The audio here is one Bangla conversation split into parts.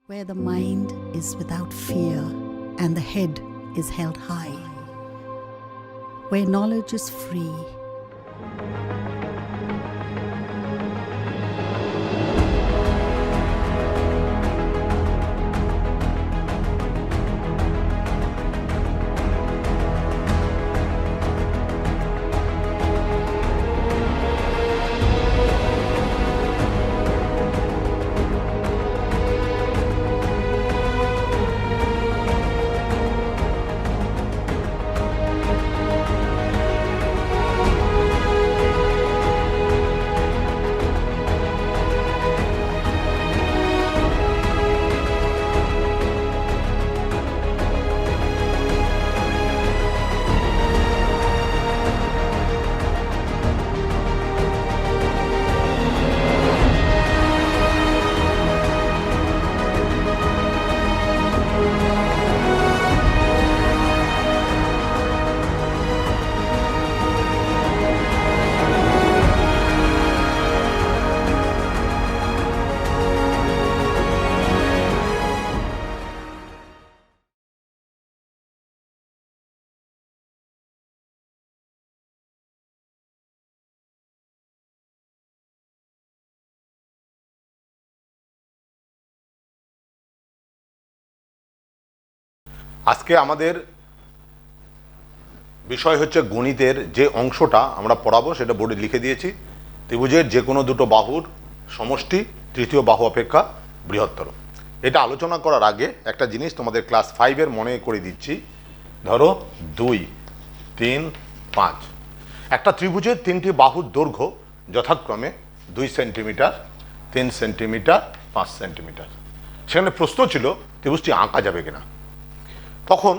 where the mind is without fear and the head is held high, where knowledge is free. আজকে আমাদের বিষয় হচ্ছে গণিতের যে অংশটা আমরা পড়াবো সেটা বোর্ডে লিখে দিয়েছি। ত্রিভুজের যে কোনো দুটো বাহুর সমষ্টি তৃতীয় বাহু অপেক্ষা বৃহত্তর। এটা আলোচনা করার আগে একটা জিনিস তোমাদের ক্লাস 5-এর মনে করে দিচ্ছি। ধরো 2, 3, 5 একটা ত্রিভুজের তিনটি বাহুর দৈর্ঘ্য যথাক্রমে 2 সেন্টিমিটার, 3 সেন্টিমিটার, 5 সেন্টিমিটার। সেখানে প্রশ্ন ছিল ত্রিভুজটি আঁকা যাবে কিনা। তখন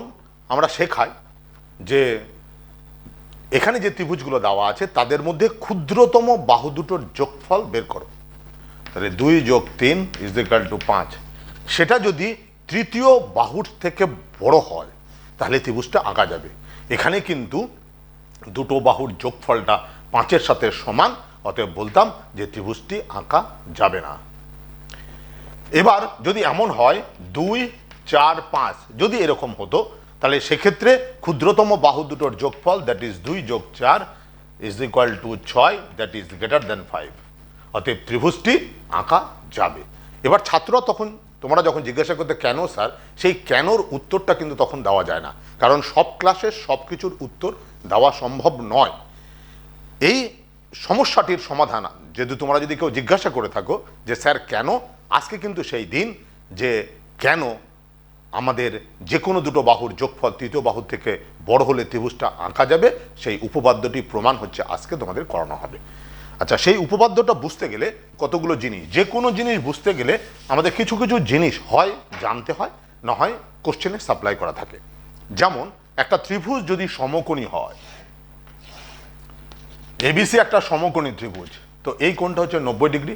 আমরা শেখাই যে এখানে যে ত্রিভুজগুলো দেওয়া আছে তাদের মধ্যে ক্ষুদ্রতম বাহু দুটোর যোগফল বের করো। তাহলে 2 + 3 = 5। সেটা যদি তৃতীয় বাহুর থেকে বড় হয় তাহলে ত্রিভুজটা আঁকা যাবে। এখানে কিন্তু দুটো বাহুর যোগফলটা 5-এর সাথে সমান, অতএব বলতাম যে ত্রিভুজটি আঁকা যাবে না। এবার যদি এমন হয় 2, 4, 5 যদি এরকম হতো তাহলে সেক্ষেত্রে ক্ষুদ্রতম বাহু দুটোর যোগফল that is 2 + 4 = 6, that is greater than 5। অতএব ত্রিভুজটি আঁকা যাবে। এবার ছাত্ররা তোমরা যখন জিজ্ঞাসা করতে কেন স্যার, সেই কেনর উত্তরটা কিন্তু তখন দেওয়া যায় না, কারণ সব ক্লাসে সব কিছুর উত্তর দেওয়া সম্ভব নয়। এই সমস্যাটির সমাধান যদি তোমরা কেউ জিজ্ঞাসা করে থাকো যে স্যার কেন, আজকে কিন্তু সেই দিন যে কেন আমাদের যে কোনো দুটো বাহুর যোগফল তৃতীয় বাহুর থেকে বড় হলে ত্রিভুজটা আঁকা যাবে, সেই উপপাদ্যটি প্রমাণ হচ্ছে আজকে তোমাদের করানো হবে। আচ্ছা, সেই উপপাদ্যটা বুঝতে গেলে কতগুলো জিনিস, যে কোনো জিনিস বুঝতে গেলে আমাদের কিছু কিছু জিনিস হয় জানতে হয়, না হয় কোশ্চেনে সাপ্লাই করা থাকে। যেমন একটা ত্রিভুজ যদি সমকোণী হয়, এবিসি একটা সমকোণী ত্রিভুজ, তো এই কোণটা হচ্ছে 90 ডিগ্রি।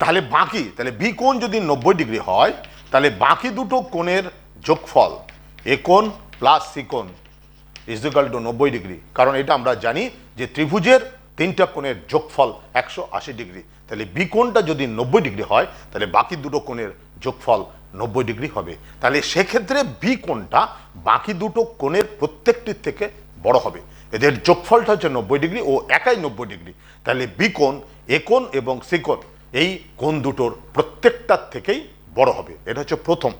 তাহলে বি কোণ যদি 90 ডিগ্রি হয় তাহলে বাকি দুটো কোণের যোগফল এ কোণ প্লাস সি কোণ = 90 ডিগ্রি। কারণ এটা আমরা জানি যে ত্রিভুজের তিনটা কোণের যোগফল 180 ডিগ্রি। তাহলে বি কোণটা যদি 90 ডিগ্রি হয় তাহলে বাকি দুটো কোণের যোগফল 90 ডিগ্রি হবে। তাহলে সেক্ষেত্রে বি কোণটা বাকি দুটো কোণের প্রত্যেকটির থেকে বড় হবে। এদের যোগফলটা হচ্ছে 90 ডিগ্রি ও একাই 90 ডিগ্রি। তাহলে বি কোণ, এ কোণ এবং সি কোণ এই কোণ দুটোর প্রত্যেকটার থেকেই বড় হবে। এটা হচ্ছে প্রথম।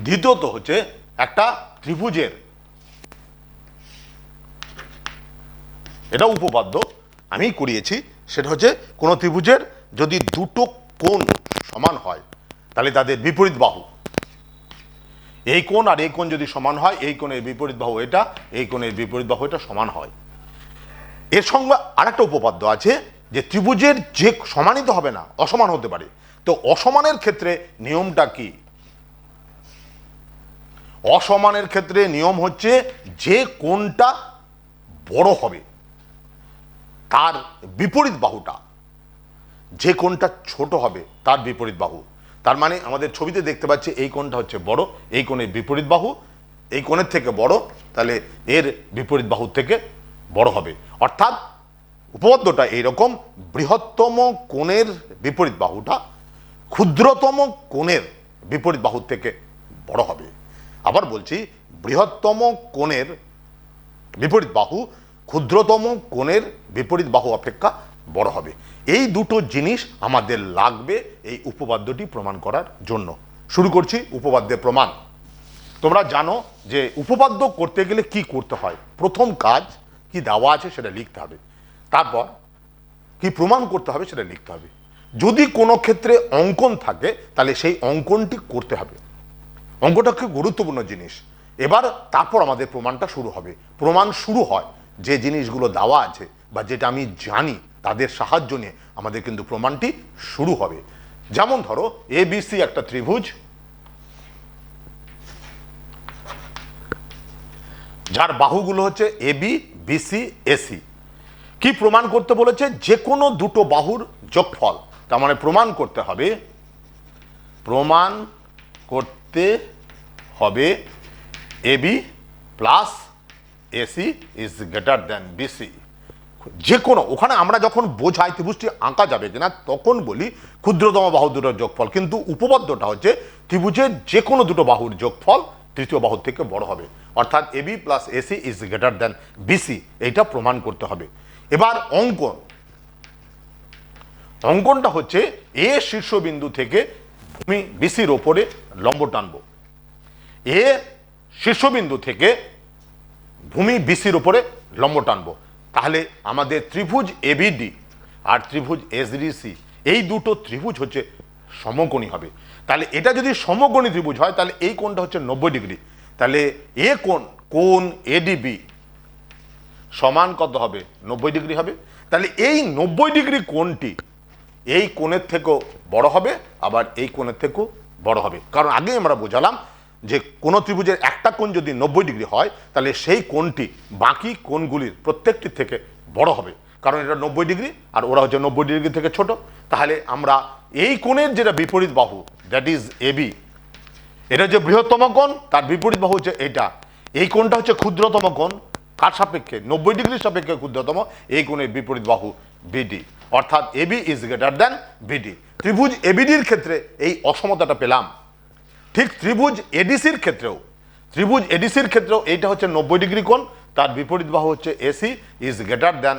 দ্বিতীয়ত হচ্ছে একটা ত্রিভুজের, এটা উপপাদ্য আমি করিয়েছি, সেটা হচ্ছে কোনো ত্রিভুজের যদি দুটো কোণ সমান হয় তাহলে তাদের বিপরীত বাহু, এই কোণ আর এই কোণ যদি সমান হয়, এই কোণের বিপরীত বাহু এটা, এই কোণের বিপরীত বাহু এটা সমান হয়। এর সঙ্গে আরেকটা উপপাদ্য আছে যে ত্রিভুজের যে সমানিত হবে না, অসমান হতে পারে। তো অসমানের ক্ষেত্রে নিয়মটা কি? অসমানের ক্ষেত্রে নিয়ম হচ্ছে যে কোণটা বড় হবে তার বিপরীত বাহুটা, যে কোণটা ছোট হবে তার বিপরীত বাহু। তার মানে আমাদের ছবিতে দেখতে পাচ্ছি এই কোণটা হচ্ছে বড়, এই কোণের বিপরীত বাহু এই কোণের থেকে বড়, তাহলে এর বিপরীত বাহুর থেকে বড় হবে। অর্থাৎ উপপাদ্যটা এইরকম, বৃহত্তম কোণের বিপরীত বাহুটা ক্ষুদ্রতম কোণের বিপরীত বাহুর থেকে বড় হবে। আবার বলছি, বৃহত্তম কোণের বিপরীত বাহু ক্ষুদ্রতম কোণের বিপরীত বাহু অপেক্ষা বড় হবে। এই দুটো জিনিস আমাদের লাগবে এই উপপাদ্যটি প্রমাণ করার জন্য। শুরু করছি উপপাদ্যের প্রমাণ। তোমরা জানো যে উপপাদ্য করতে গেলে কি করতে হয়। প্রথম কাজ কি দেওয়া আছে সেটা লিখতে হবে, তারপর কি প্রমাণ করতে হবে সেটা লিখতে হবে। যদি কোনো ক্ষেত্রে অঙ্কন থাকে তাহলে সেই অঙ্কনটি করতে হবে। অঙ্কটা খুব গুরুত্বপূর্ণ জিনিস। এবার তারপর আমাদের প্রমাণটা শুরু হবে। প্রমাণ শুরু হয় যে জিনিসগুলো দেওয়া আছে বা যেটা আমি জানি তাদের সাহায্য নিয়ে আমাদের কিন্তু প্রমাণটি শুরু হবে। যেমন ধরো ABC একটা ত্রিভুজ, যার বাহুগুলো হচ্ছে AB, BC, AC। কি প্রমাণ করতে বলেছে? যে কোনো দুটো বাহুর যোগফল। তার মানে প্রমাণ করতে হবে AB plus AC is greater than BC। যে কোনো, ওখানে আমরা যখন বোঝাই ত্রিভুজটি আঁকা যাবে কিনা তখন বলি ক্ষুদ্রতম বাহু দুটোর যোগফল, কিন্তু উপপাদ্যটা হচ্ছে ত্রিভুজের যে কোনো দুটো বাহুর যোগফল তৃতীয় বাহুর থেকে বড় হবে, অর্থাৎ AB plus AC is greater than BC। এইটা প্রমাণ করতে হবে। এবার অঙ্কনটা হচ্ছে এ শীর্ষবিন্দু থেকে ভূমি BCর ওপরে লম্ব টানব। এ শীর্ষবিন্দু থেকে ভূমি BCর ওপরে লম্ব টানব। তাহলে আমাদের ত্রিভুজ ABD আর ত্রিভুজ SDC, এই দুটো ত্রিভুজ হচ্ছে সমকোণী হবে। তাহলে এটা যদি সমকোণী ত্রিভুজ হয় তাহলে এই কোণটা হচ্ছে 90 ডিগ্রি। তাহলে কোণ ADB সমান কত হবে? 90 ডিগ্রি হবে। তাহলে এই 90 ডিগ্রি কোণটি এই কোণের থেকেও বড় হবে, আবার এই কোণের থেকেও বড় হবে। কারণ আগে আমরা বোঝালাম যে কোনো ত্রিভুজের একটা কোণ যদি 90 ডিগ্রি হয় তাহলে সেই কোণটি বাকি কোণগুলির প্রত্যেকটি থেকে বড় হবে, কারণ এটা 90 ডিগ্রি আর ওরা হচ্ছে 90 ডিগ্রি থেকে ছোট। তাহলে আমরা এই কোণের যেটা বিপরীত বাহু, দ্যাট ইজ AB, এটা হচ্ছে বৃহত্তম কোণ, তার বিপরীত বাহু হচ্ছে এটা। এই কোণটা হচ্ছে ক্ষুদ্রতম কোণ, কার সাপেক্ষে? 90 ডিগ্রির সাপেক্ষে ক্ষুদ্রতম। এই কোণের বিপরীত বাহু BD, অর্থাৎ AB is greater than BD। ত্রিভুজ ABDর ক্ষেত্রে এই অসমতাটা পেলাম। ঠিক ত্রিভুজ ADCর ক্ষেত্রেও এইটা হচ্ছে 90 ডিগ্রি কোণ, তার বিপরীত বাহু হচ্ছে AC is greater than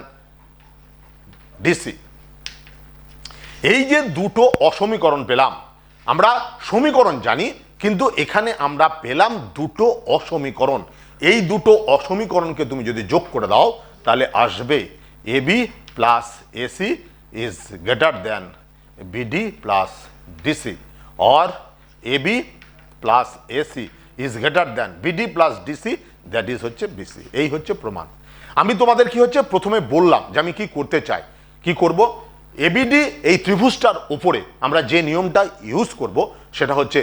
DC। এই যে দুটো অসমীকরণ পেলাম, আমরা সমীকরণ জানি কিন্তু এখানে আমরা পেলাম দুটো অসমীকরণ। এই দুটো অসমীকরণকে তুমি যদি যোগ করে দাও তাহলে আসবে AB plus AC is greater than BD plus DC, or AB plus AC is greater than BD plus DC, that is হচ্ছে BC। এই হচ্ছে প্রমাণ। আমি তোমাদের কি হচ্ছে প্রথমে বললাম যে আমি কি করতে চাই, কি করব। ABD এই ত্রিভুজটার উপরে আমরা যে নিয়মটা ইউজ করব সেটা হচ্ছে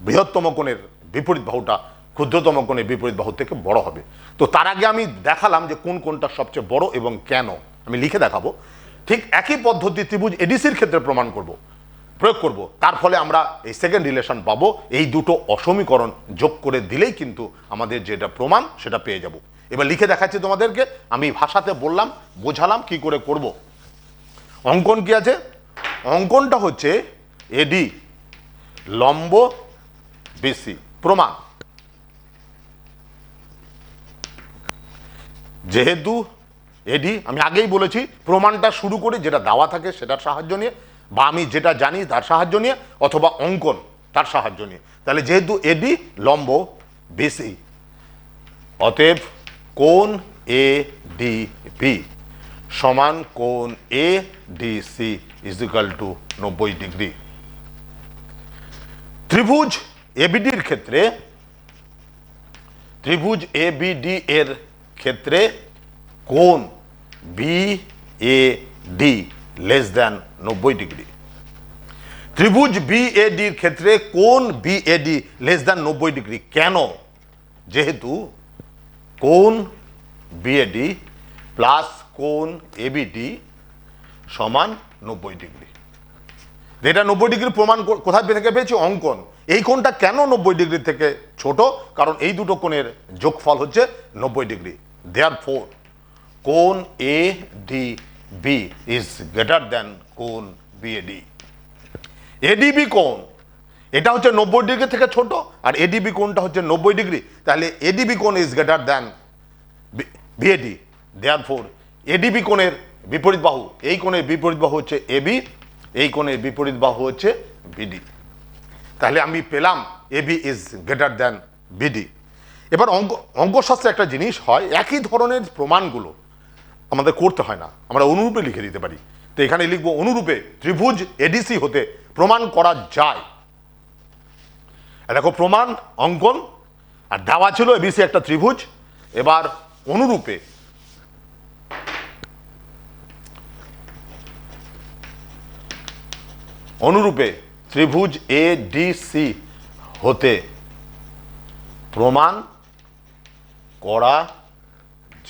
বৃহত্তম কোণের বিপরীত বাহুটা ক্ষুদ্রতম কোণের বিপরীত বাহু থেকে বড় হবে। তো তার আগে আমি দেখালাম যে কোন কোণটা সবচেয়ে বড় এবং কেন, আমি লিখে দেখাবো। ঠিক একই পদ্ধতি ত্রিভুজ ADCর ক্ষেত্রে প্রয়োগ করব। তার ফলে আমরা এই সেকেন্ড রিলেশন পাবো। এই দুটো অসমীকরণ যোগ করে দিলেই কিন্তু আমাদের যেটা প্রমাণ সেটা পেয়ে যাব। এবার লিখে দেখাচ্ছি তোমাদেরকে, আমি ভাষাতে বললাম, বোঝালাম কি করে করব। অঙ্কন কি আছে? অঙ্কনটা হচ্ছে AD লম্ব BC। প্রমাণ, যেহেতু AD, আমি আগেই বলেছি প্রমাণটা শুরু করি যেটা দেওয়া থাকে সেটার সাহায্য নিয়ে, বা আমি যেটা জানি তার সাহায্য নিয়ে, অথবা অঙ্কন তার সাহায্য নিয়ে। তাহলে যেহেতু AD লম্ব BC, অতএব কোণ ADB সমান কোণ ADC is equal to 90 degree. ত্রিভুজ ABDর ক্ষেত্রে, ত্রিভুজ ABD এর ক্ষেত্রে কোণ BAD লেস দ্যান 90 ডিগ্রি। ত্রিভুজ BAD এর ক্ষেত্রে কোণ BAD লেস দ্যান 90 ডিগ্রি কেন? যেহেতু কোণ BAD প্লাস কোণ ABD সমান 90 ডিগ্রি। এটা 90 ডিগ্রি প্রমাণ কোথায় থেকে পেয়েছি? অঙ্কন। এই কোণটা কেন 90 ডিগ্রি থেকে ছোট? কারণ এই দুটো কোণের যোগফল হচ্ছে 90 ডিগ্রি। দেয়ারফোর কোণ A D B is greater than কোণ বি এ ডি। এডিবি কোণ এটা হচ্ছে 90 ডিগ্রি থেকে ছোট, আর এডিবি কোণটা হচ্ছে 90 ডিগ্রি, তাহলে এডিবি কোণ is greater then BAD. Therefore ADB কোণের বিপরীত বাহু, এই কোণের বিপরীত বাহু হচ্ছে এবি, এই কোণের বিপরীত বাহু হচ্ছে বিডি। তাহলে আমি পেলাম AB is greater than BD. এবার অঙ্কশাস্ত্রে একটা জিনিস হয়, একই ধরনের প্রমাণগুলো আমাদের করতে হয় না, আমরা অনুরূপে লিখে দিতে পারি। তো এখানে লিখবো অনুরূপে ত্রিভুজ এডিসি হতে প্রমাণ করা যায়। দেখো প্রমাণ অঙ্কন, আর দেওয়া ছিল এবিসি একটা ত্রিভুজ। এবার অনুরূপে ত্রিভুজ এ ডি সি হতে প্রমাণ করা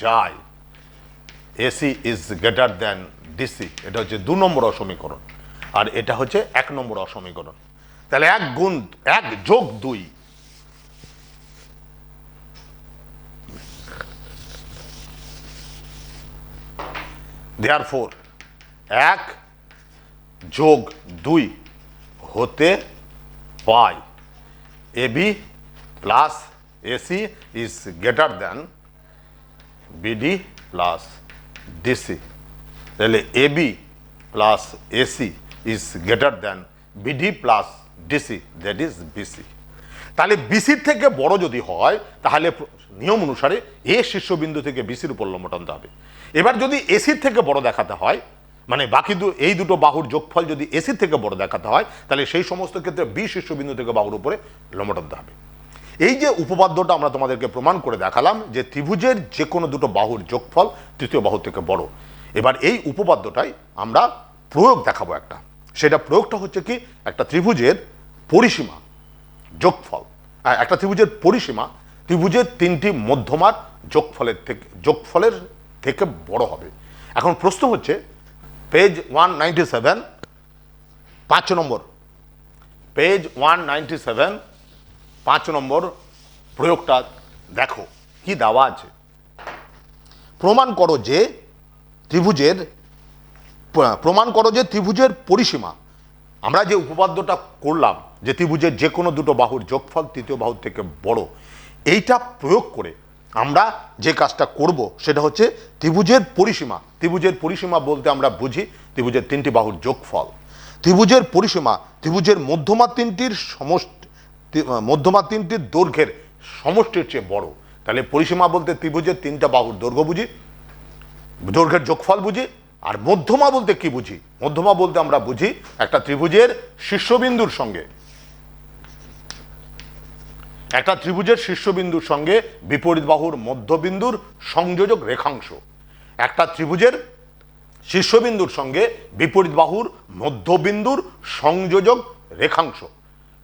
যায় AC is greater then DC. এটা হচ্ছে 2 নম্বর অসমীকরণ, আর এটা হচ্ছে 1 নম্বর অসমীকরণ। তাহলে 1 যোগ 2 দেয়ারফোর 1 যোগ 2 হতে পাই AB plus AC is greater than BD plus DC. তাহলে AB plus AC is greater than BD plus DC, that is BC. তাহলে বিসির থেকে বড় যদি হয় তাহলে নিয়ম অনুসারে এ শীর্ষবিন্দু থেকে বিসির উপর লম্ব টানতে হবে। এবার যদি এসির থেকে বড় দেখাতে হয়, মানে বাকি এই দুটো বাহুর যোগফল যদি এসির থেকে বড় দেখাতে হয়, তাহলে সেই সমস্ত ক্ষেত্রে বি শীর্ষবিন্দু থেকে বাহুর উপরে লম্ব টানতে হবে। এই যে উপপাদ্যটা আমরা তোমাদেরকে প্রমাণ করে দেখালাম যে ত্রিভুজের যে কোনো দুটো বাহুর যোগফল তৃতীয় বাহু থেকে বড়। এবার এই উপপাদ্যটাই আমরা প্রয়োগ দেখাবো একটা। সেটা প্রয়োগটা হচ্ছে কি, একটা ত্রিভুজের পরিসীমা যোগফল, একটা ত্রিভুজের পরিসীমা ত্রিভুজের 3টি মধ্যমার যোগফলের থেকে বড় হবে। এখন প্রশ্ন হচ্ছে পেজ 197 5 নম্বর, পেজ 197 5 নম্বর প্রয়োগটা দেখো কি দেওয়া আছে। প্রমাণ করো যে ত্রিভুজের পরিসীমা, আমরা যে উপপাদ্যটা করলাম যে ত্রিভুজের যে কোনো দুটো বাহুর যোগফল তৃতীয় বাহুর থেকে বড়, এইটা প্রয়োগ করে আমরা যে কাজটা করব সেটা হচ্ছে ত্রিভুজের পরিসীমা বলতে আমরা বুঝি ত্রিভুজের 3টি বাহুর যোগফল। ত্রিভুজের পরিসীমা ত্রিভুজের মধ্যমা তিনটির দৈর্ঘ্যের সমষ্টির চেয়ে বড়। তাহলে পরিসীমা বলতে ত্রিভুজের 3টা বাহুর দৈর্ঘ্য বুঝি, দৈর্ঘ্যের যোগফল বুঝি। আর মধ্যমা বলতে কি বুঝি? মধ্যমা বলতে আমরা বুঝি একটা ত্রিভুজের শীর্ষবিন্দুর সঙ্গে বিপরীত বাহুর মধ্যবিন্দুর সংযোজক রেখাংশ। একটা ত্রিভুজের শীর্ষবিন্দুর সঙ্গে বিপরীত বাহুর মধ্যবিন্দুর সংযোজক রেখাংশ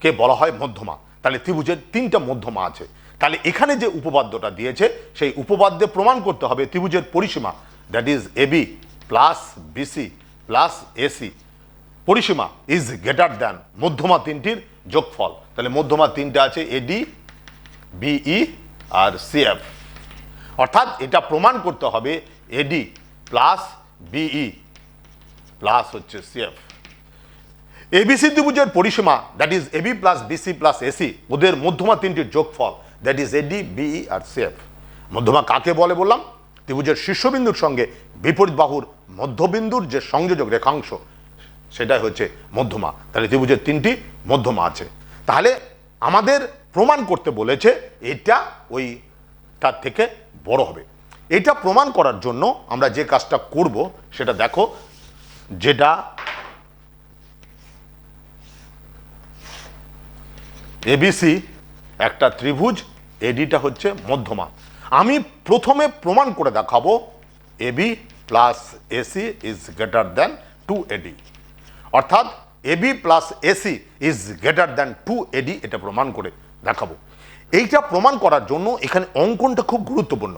কে বলা হয় মধ্যমা। তাহলে ত্রিভুজের 3টা মধ্যমা আছে। তাহলে এখানে যে উপপাদ্যটা দিয়েছে সেই উপপাদ্যে প্রমাণ করতে হবে ত্রিভুজের পরিসীমা, that is AB plus BC plus AC, পরিসীমা ইজ গ্রেটার দেন মধ্যমা 3টির যোগফল। তাহলে মধ্যমা 3টা আছে এডি, বিই আর সিএফ। অর্থাৎ এটা প্রমাণ করতে হবে এডি প্লাস বিই প্লাস হচ্ছে সিএফ। এবিসি ত্রিভুজের পরিসীমা, that is AB plus BC plus AC, ওদের মধ্যমা 3টির যোগফল, দ্যাট ইজ এডি, বিই আর সিএফ। মধ্যমা কাকে বলে বললাম? ত্রিভুজের শীর্ষবিন্দুর সঙ্গে বিপরীত বাহুর মধ্যবিন্দুর যে সংযোজক রেখাংশ সেটাই হচ্ছে মধ্যমা। তাহলে ত্রিভুজের 3টি মধ্যমা আছে। তাহলে আমাদের প্রমাণ করতে বলেছে এটা ওইটার থেকে বড় হবে। এটা প্রমাণ করার জন্য আমরা যে কাজটা করব সেটা দেখো, যেটা এবিসি একটা ত্রিভুজ, এডিটা হচ্ছে মধ্যমা। আমি প্রথমে প্রমাণ করে দেখাবো AB plus AC is greater than 2AD, অর্থাৎ AB plus AC is greater than 2AD, এটা প্রমাণ করে দেখাবো। এইটা প্রমাণ করার জন্য এখানে অঙ্কনটা খুব গুরুত্বপূর্ণ।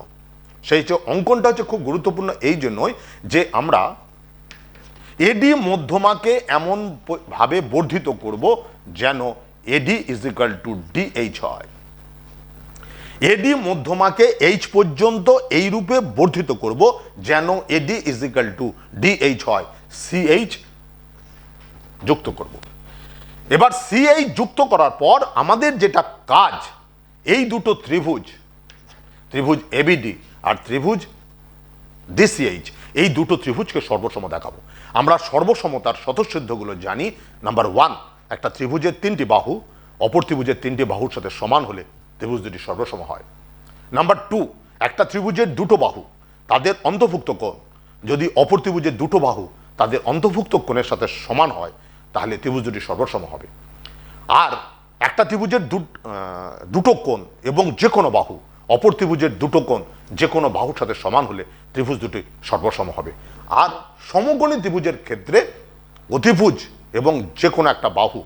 সেই যে অঙ্কনটা হচ্ছে খুব গুরুত্বপূর্ণ এই জন্যই যে আমরা এডি মধ্যমাকে এমন ভাবে বর্ধিত করব যেন AD is equal to DH হয়। এডি মধ্যমাকে এইচ পর্যন্ত এই রূপে বর্ধিত করব যেন AD is equal to DH হয়, সিএইচ যুক্ত করব। এবার সিএইচ যুক্ত করার পর আমাদের যেটা কাজ, এই দুটো ত্রিভুজ এবিডি আর ত্রিভুজ ডিসিএইচ, এই দুটো ত্রিভুজকে সর্বসম দেখাবো। আমরা সর্বসমতার স্বতঃসিদ্ধগুলো জানি। নাম্বার 1, একটা ত্রিভুজের 3টি বাহু অপর ত্রিভুজের 3টি বাহুর সাথে সমান হলে ত্রিভুজ দুটি সর্বসম হয়। নাম্বার 2, একটা ত্রিভুজের দুটো বাহু তাদের অন্তর্ভুক্ত কোণ যদি অপর ত্রিভুজের দুটো বাহু তাদের অন্তর্ভুক্ত কোণের সাথে সমান হয় তাহলে ত্রিভুজ দুটি সর্বসম হবে। আর একটা ত্রিভুজের দুটো কোণ এবং যে কোনো বাহু অপর ত্রিভুজের দুটো কোণ যে কোনো বাহুর সাথে সমান হলে ত্রিভুজ দুটি সর্বসম হবে। আর সমকোণী ত্রিভুজের ক্ষেত্রে অতিভুজ এবং যে কোনো একটা বাহু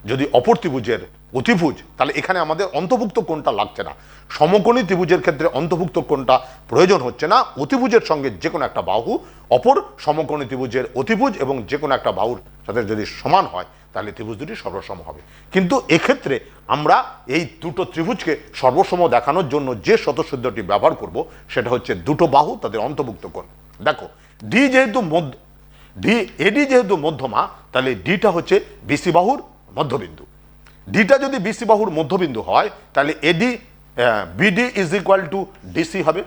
যদি অপর ত্রিভুজের অতিভুজ, তাহলে এখানে আমাদের অন্তর্ভুক্ত কোণটা লাগছে না। সমকোণী ত্রিভুজের ক্ষেত্রে অন্তর্ভুক্ত কোণটা প্রয়োজন হচ্ছে না। অতিভুজের সঙ্গে যে কোনো একটা বাহু অপর সমকোণী ত্রিভুজের অতিভুজ এবং যে কোনো একটা বাহুর সাথে যদি সমান হয় তাহলে ত্রিভুজ দুটি সর্বসম হবে। কিন্তু এক্ষেত্রে আমরা এই দুটো ত্রিভুজকে সর্বসম দেখানোর জন্য যে স্বতঃসিদ্ধটি ব্যবহার করব সেটা হচ্ছে দুটো বাহু তাদের অন্তর্ভুক্ত কোণ। দেখো, এডি যেহেতু মধ্যমা, তাহলে ডিটা হচ্ছে বিসি বাহুর মধ্যবিন্দু। ডিটা যদি বিসি বাহুর মধ্যবিন্দু হয় তাহলে BD is equal to DC হবে।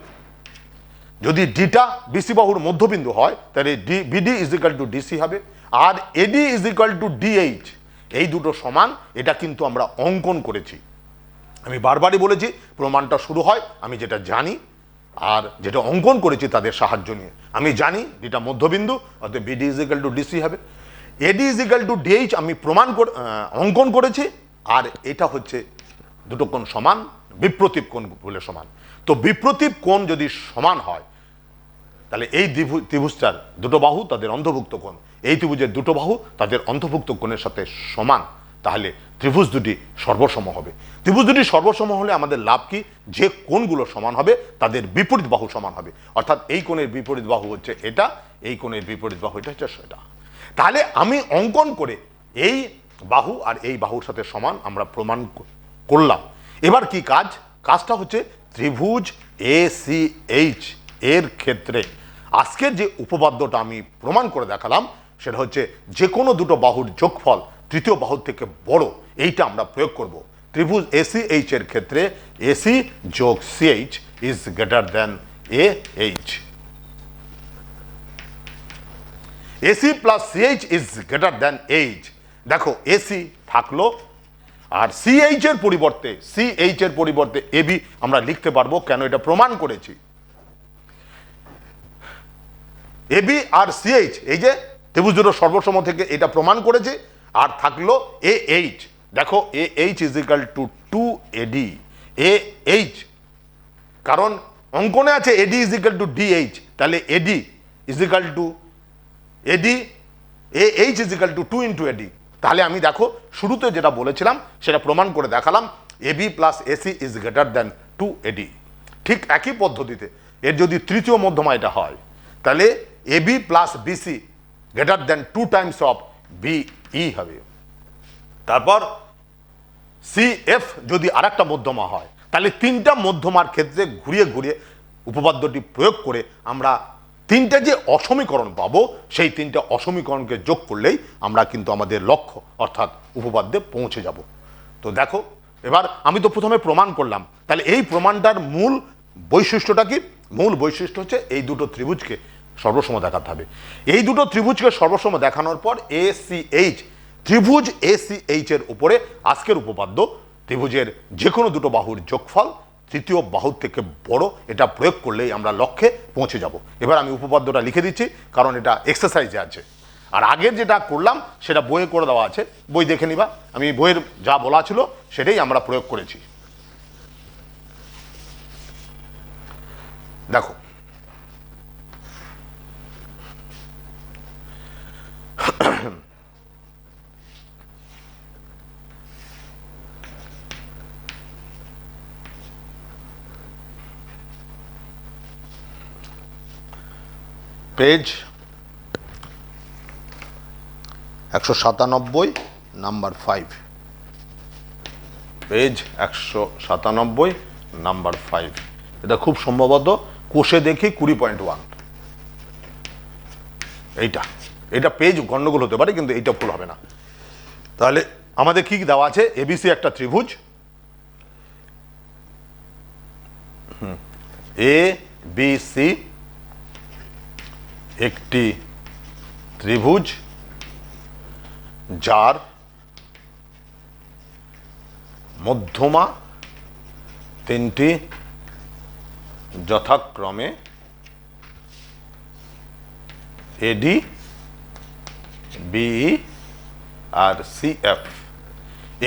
যদি ডিটা বিসি বাহুর মধ্যবিন্দু হয় তাহলে BD is equal to DC হবে। আর AD is equal to DH, এই দুটো সমান। এটা কিন্তু আমরা অঙ্কন করেছি। আমি বারবারই বলেছি প্রমাণটা শুরু হয় আমি যেটা জানি আর যেটা অঙ্কন করেছি তাদের সাহায্য নিয়ে। আমি জানি যেটা মধ্যবিন্দু, অর্থাৎ BD is equal to DC হবে। AD is equal to DH আমি অঙ্কন করেছি। আর এটা হচ্ছে দুটো কোণ সমান, বিপ্রতীপ কোণ বলে সমান। তো বিপ্রতীপ কোণ যদি সমান হয় তাহলে এই ত্রিভুজটার দুটো বাহু তাদের অন্তর্ভুক্ত কোণ এই ত্রিভুজের দুটো বাহু তাদের অন্তর্ভুক্ত কোণের সাথে সমান, তাহলে ত্রিভুজ দুটি সর্বসম হবে। ত্রিভুজ দুটি সর্বসম হলে আমাদের লাভ কি? যে কোণগুলো সমান হবে তাদের বিপরীত বাহু সমান হবে। অর্থাৎ এই কোণের বিপরীত বাহু হচ্ছে এটা, এই কোণের বিপরীত বাহু এটা হচ্ছে সেটা। তাহলে আমি অঙ্কন করে এই বাহু আর এই বাহুর সাথে সমান আমরা প্রমাণ করলাম। এবার কি কাজ? কাজটা হচ্ছে ত্রিভুজ এসিএইচ এর ক্ষেত্রে আজকের যে উপপাদ্যটা আমি প্রমাণ করে দেখালাম সেটা হচ্ছে যে কোনো দুটো বাহুর যোগফল তৃতীয় বাহুর থেকে বড়, এইটা আমরা প্রয়োগ করব। ত্রিভুজ এসিএইচ এর ক্ষেত্রে এসি যোগ CH is greater than H. AC plus CH is greater than H. দেখো, এসি থাকলো আর সিএইচ এর পরিবর্তে এবি আমরা লিখতে পারবো। কেন? এটা প্রমাণ করেছি। এবি আর সিএইচ, এই যে ত্রিভুজ দুটো সর্বসম থেকে এটা প্রমাণ করেছে। আর থাকলো এ এইচ। দেখো, A H is equal to 2AD। A H, কারণ অঙ্কনে আছে AD is equal to DH, তাহলে AD is equal to AD, A H is equal to 2 into AD. তাহলে আমি দেখো শুরুতে যেটা বলেছিলাম সেটা প্রমাণ করে দেখালাম, AB plus AC is greater than 2AD। ঠিক একই পদ্ধতিতে এর যদি তৃতীয় মধ্যমা এটা হয় তাহলে AB plus BC greater than 2 times of BE হবে। তারপর সিএফ যদি আরেকটা মধ্যমা হয় তাহলে তিনটা মধ্যমার ক্ষেত্রে ঘুরিয়ে ঘুরিয়ে উপপাদ্যটি প্রয়োগ করে আমরা তিনটা যে অসমীকরণ পাবো সেই তিনটা অসমীকরণকে যোগ করলেই আমরা কিন্তু আমাদের লক্ষ্য অর্থাৎ উপপাদ্যে পৌঁছে যাব। তো দেখো, এবার আমি তো প্রথমে প্রমাণ করলাম, তাহলে এই প্রমাণটার মূল বৈশিষ্ট্যটা কি? মূল বৈশিষ্ট্য হচ্ছে এই দুটো ত্রিভুজকে সর্বসম দেখাতে হবে। এই দুটো ত্রিভুজকে সর্বসম দেখানোর পর এসিএইচ, ত্রিভুজ এসিএইচ এর উপরে আজকের উপপাদ্য ত্রিভুজের যে কোনো দুটো বাহুর যোগফল তৃতীয় বাহুর থেকে বড়, এটা প্রয়োগ করলেই আমরা লক্ষ্যে পৌঁছে যাব। এবার আমি উপপাদ্যটা লিখে দিচ্ছি কারণ এটা এক্সারসাইজে আছে। আর আগের যেটা করলাম সেটা বইয়ে করে দেওয়া আছে, বই দেখে নিবা। আমি বইয়ের যা বলা ছিল সেটাই আমরা প্রয়োগ করেছি। দেখো, পেজ 197 নাম্বার 5, পেজ 197 নাম্বার 5, এটা খুব সম্ভবত কোষে দেখি 20.1, এটা পেজ গন্ডগোল হতে পারে, কিন্তু এইটা ভুল হবে না। তাহলে আমাদের কি দেওয়া আছে? এবিসি একটা ত্রিভুজ, এ বি সি একটি ত্রিভুজ যার মধ্যমা তিনটি যথাক্রমে এডি, বিই আর CF.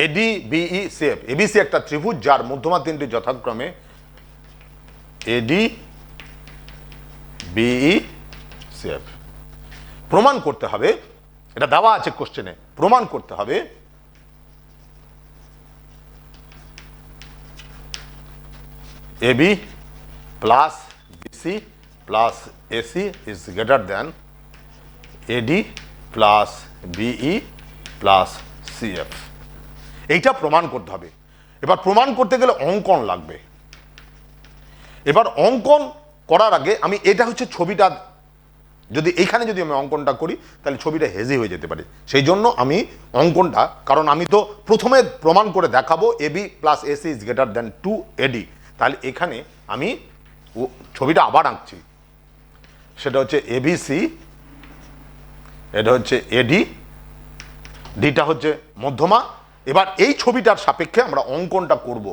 AD, BE, CF. ABC একটা ত্রিভুজ যার মধ্যমা তিনটি যথাক্রমে এডি, বিই, সিএফ। প্রমাণ করতে হবে, এটা দেওয়া আছে কোশ্চেনে, প্রমাণ করতে হবে AB plus BC plus AC is greater than AD plus BE plus CF. এইটা প্রমাণ করতে হবে। এবার প্রমাণ করতে গেলে অঙ্কন লাগবে। এবার অঙ্কন করার আগে আমি, এটা হচ্ছে ছবিটা, যদি এইখানে যদি আমি অঙ্কনটা করি তাহলে ছবিটা হেজি হয়ে যেতে পারে, সেই জন্য আমি অঙ্কনটা, কারণ আমি তো প্রথমে প্রমাণ করে দেখাবো AB plus AC is greater than 2 AD, তাহলে এখানে আমি ছবিটা আবার আঁকছি। সেটা হচ্ছে এবিসি, এটা হচ্ছে এডি, ডিটা হচ্ছে মধ্যমা। এবার এই ছবিটার সাপেক্ষে আমরা অঙ্কনটা করব।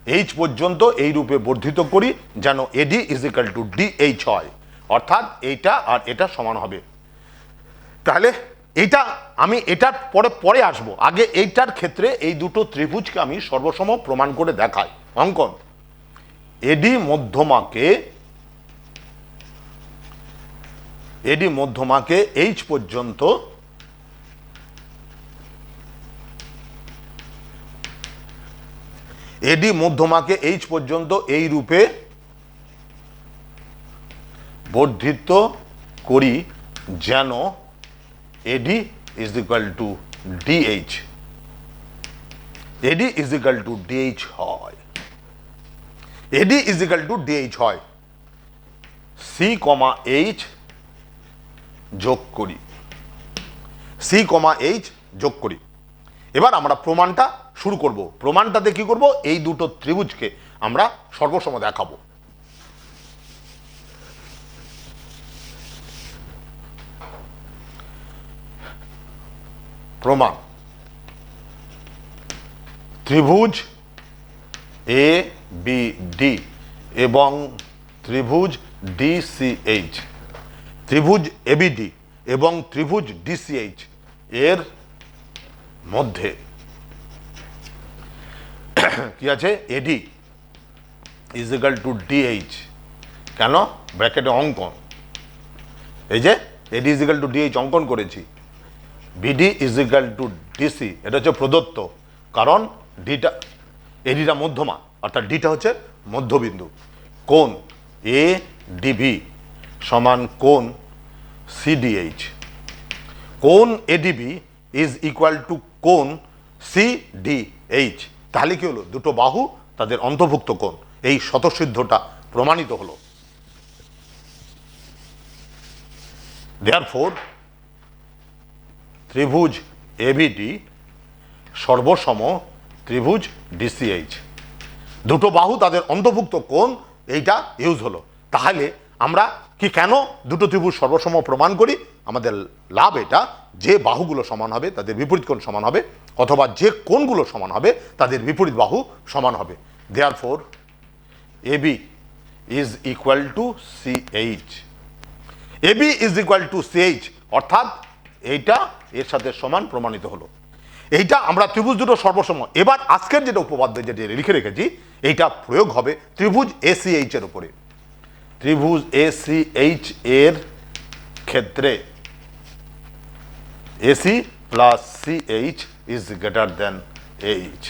এইচ পর্যন্ত এই রূপে বর্ধিত করি যেন AD is equal to DH হয়, অর্থাৎ এইটা আর এটা সমান হবে। তাহলে এইটা আমি এটার পরে আসব, আগে এইটার ক্ষেত্রে এই দুটো ত্রিভুজকে আমি সর্বসম প্রমাণ করে দেখাই। অঙ্কন, এডি মধ্যমাকে এইচ পর্যন্ত এডি মধ্যমাকে এইচ পর্যন্ত এই রূপে বর্ধিত করি যেন AD is equal to DH, AD is equal to DH হয়, AD is equal to DH হয়। সি কমা এইচ যোগ করি, সি কমা এইচ যোগ করি। এবার আমরা প্রমাণটা শুরু করব। প্রমাণটাতে কি করব? এই দুটো ত্রিভুজকে আমরা সর্বসম দেখাবো। প্রমাণ, ত্রিভুজ এ বি ডি এবং ত্রিভুজ ডিসিএইচ, ত্রিভুজ এবিডি এবং ত্রিভুজ ডিসিএইচ এর মধ্যে কি আছে? AD is equal to DH. কেন? ব্র্যাকেটে অঙ্কন, এই যে এডি ইজ ইকাল টু ডিএইচ অঙ্কন করেছি। BD is equal two DC, এটা হচ্ছে প্রদত্ত, কারণ ডিটা, এডিটা মধ্যমা, অর্থাৎ ডিটা হচ্ছে মধ্যবিন্দু। কোণ এ ডিবি সমান কোণ সিডিএইচ। কোণ এডিবি ইজ ইকুয়াল টু কোণ সিডিএইচ। তাহলে কি হলো? দুটো বাহু তাদের অন্তর্ভুক্ত কোণ, এই স্বতঃসিদ্ধটা প্রমাণিত হলো। দেয়ারফোর ত্রিভুজ এবিডি সর্বসম ত্রিভুজ ডিসিএইচ। দুটো বাহু তাদের অন্তর্ভুক্ত কোণ, এইটা ইউজ হলো। তাহলে আমরা কি, কেন দুটো ত্রিভুজ সর্বসম প্রমাণ করি? আমাদের লাভ এটা, যে বাহুগুলো সমান হবে তাদের বিপরীত কোণ সমান হবে, অথবা যে কোণগুলো সমান হবে তাদের বিপরীত বাহু সমান হবে। Therefore AB is equal to CH, AB is equal to CH, অর্থাৎ এইটা এর সাথে সমান প্রমাণিত হলো। এইটা আমরা ত্রিভুজ দুটো সর্বসম। এবার আজকের যেটা উপপাদ্য যেটা লিখে রেখেছি, এইটা প্রয়োগ হবে ত্রিভুজ এসিএইচ এর উপরে। ত্রিভুজ এসিএইচ এর ক্ষেত্রে AC plus CH is greater than H.